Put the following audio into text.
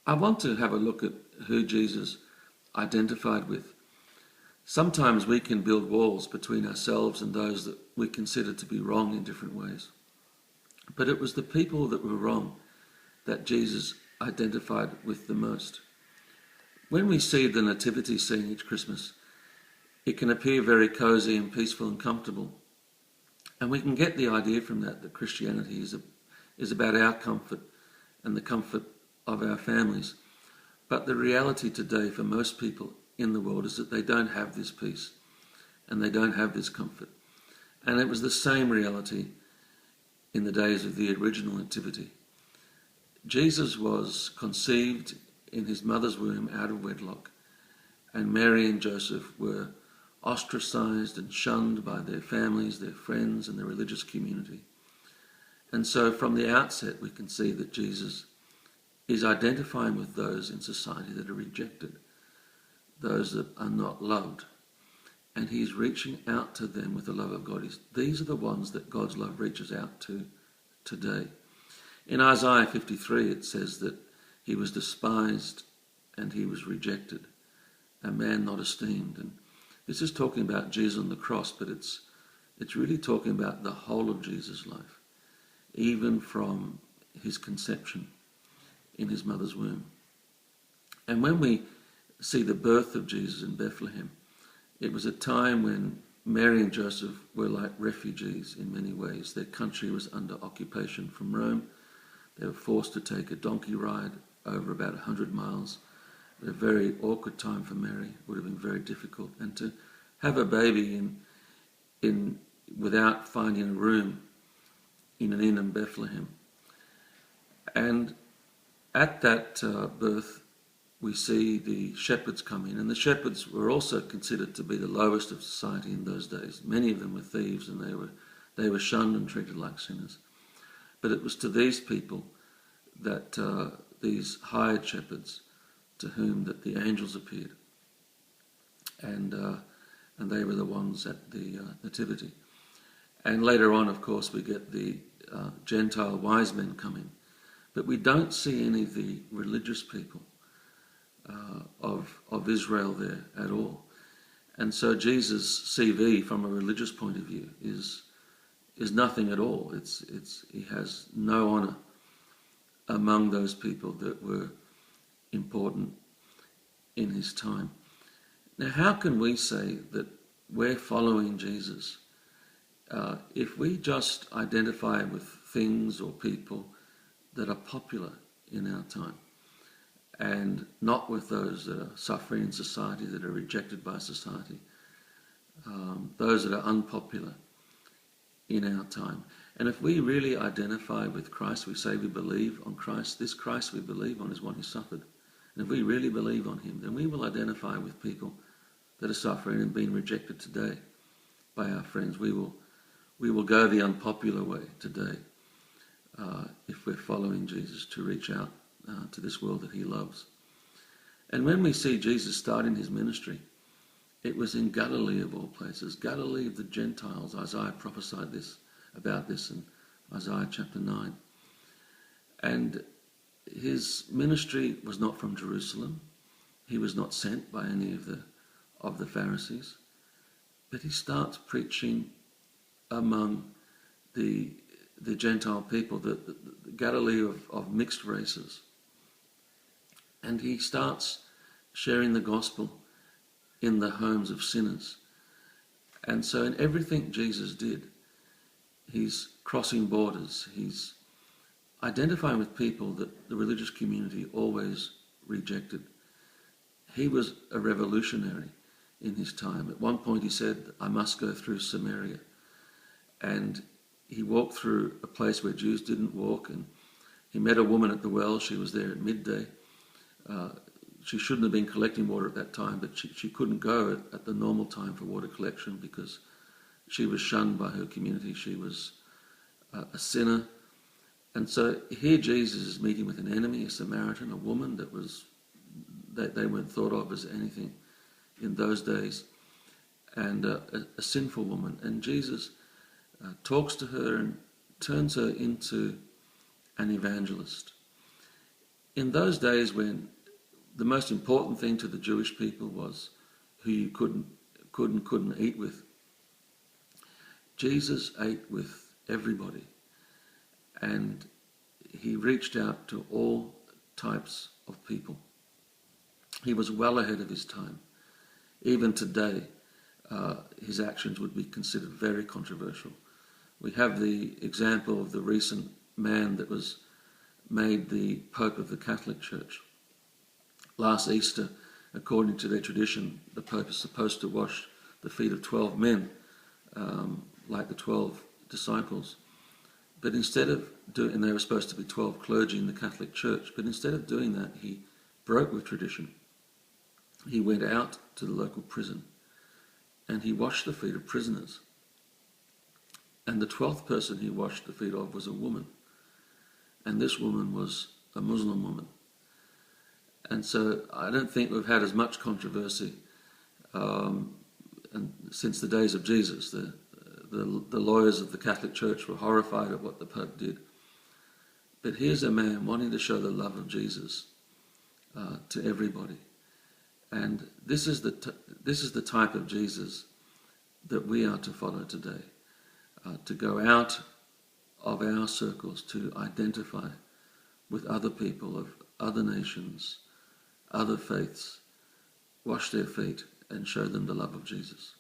I want to have a look at who Jesus identified with. Sometimes we can build walls between ourselves and those that we consider to be wrong in different ways. But it was the people that were wrong that Jesus identified with the most. When we see the nativity scene each Christmas, it can appear very cosy and peaceful and comfortable. And we can get the idea from that Christianity is about our comfort and the comfort of our families. But the reality today for most people in the world is that they don't have this peace and they don't have this comfort. And it was the same reality in the days of the original nativity. Jesus was conceived in his mother's womb out of wedlock, and Mary and Joseph were ostracized and shunned by their families, their friends, and the religious community. And so from the outset we can see that Jesus is identifying with those in society that are rejected, those that are not loved. And he's reaching out to them with the love of God. These are the ones that God's love reaches out to today. In Isaiah 53 it says that he was despised and he was rejected, a man not esteemed. And this is talking about Jesus on the cross, but it's really talking about the whole of Jesus' life, even from his conception in his mother's womb. And when we see the birth of Jesus in Bethlehem, it was a time when Mary and Joseph were like refugees in many ways. Their country was under occupation from Rome. They were forced to take a donkey ride over about 100 miles. A very awkward time for Mary. It would have been very difficult. And to have a baby in without finding a room in an inn in Bethlehem. And at that birth, we see the shepherds come in, and the shepherds were also considered to be the lowest of society in those days. Many of them were thieves, and they were shunned and treated like sinners. But it was to these people that these hired shepherds, to whom that the angels appeared, and they were the ones at the nativity. And later on, of course, we get the Gentile wise men coming, but we don't see any of the religious people of Israel there at all. And so Jesus' CV from a religious point of view is nothing at all. He has no honour among those people that were important in his time. Now, how can we say that we're following Jesus if we just identify with things or people that are popular in our time, and not with those that are suffering in society, that are rejected by society, those that are unpopular in our time? And if we really identify with Christ, we say we believe on Christ, this Christ we believe on is one who suffered. And if we really believe on him, then we will identify with people that are suffering and being rejected today by our friends. We will go the unpopular way today if we're following Jesus to reach out to this world that he loves. And when we see Jesus starting his ministry, it was in Galilee of all places, Galilee of the Gentiles. Isaiah prophesied about this in Isaiah chapter 9. And his ministry was not from Jerusalem. He was not sent by any of the Pharisees, but he starts preaching among the Gentile people, the Galilee of mixed races. And he starts sharing the gospel in the homes of sinners. And so in everything Jesus did, he's crossing borders. He's identifying with people that the religious community always rejected. He was a revolutionary in his time. At one point he said, I must go through Samaria. And he walked through a place where Jews didn't walk, and he met a woman at the well. She was there at midday. She shouldn't have been collecting water at that time, but she couldn't go at the normal time for water collection because she was shunned by her community. She was a sinner. And so here Jesus is meeting with an enemy, a Samaritan, a woman that they weren't thought of as anything in those days, and a sinful woman. And Jesus talks to her and turns her into an evangelist. in those days when the most important thing to the Jewish people was who you couldn't eat with, Jesus ate with everybody, and he reached out to all types of people. He was well ahead of his time. Even today, his actions would be considered very controversial. We have the example of the recent man that was made the Pope of the Catholic Church. Last Easter, according to their tradition, the Pope is supposed to wash the feet of 12 men, like the 12 disciples. But instead of doing, and they were supposed to be 12 clergy in the Catholic Church, but instead of doing that, he broke with tradition. He went out to the local prison and he washed the feet of prisoners. And the 12th person he washed the feet of was a woman. And this woman was a Muslim woman. And so I don't think we've had as much controversy and since the days of Jesus. The lawyers of the Catholic Church were horrified at what the Pope did. But here's a man wanting to show the love of Jesus to everybody. And this is the type of Jesus that we are to follow today. To go out of our circles, to identify with other people of other nations, other faiths, wash their feet and show them the love of Jesus.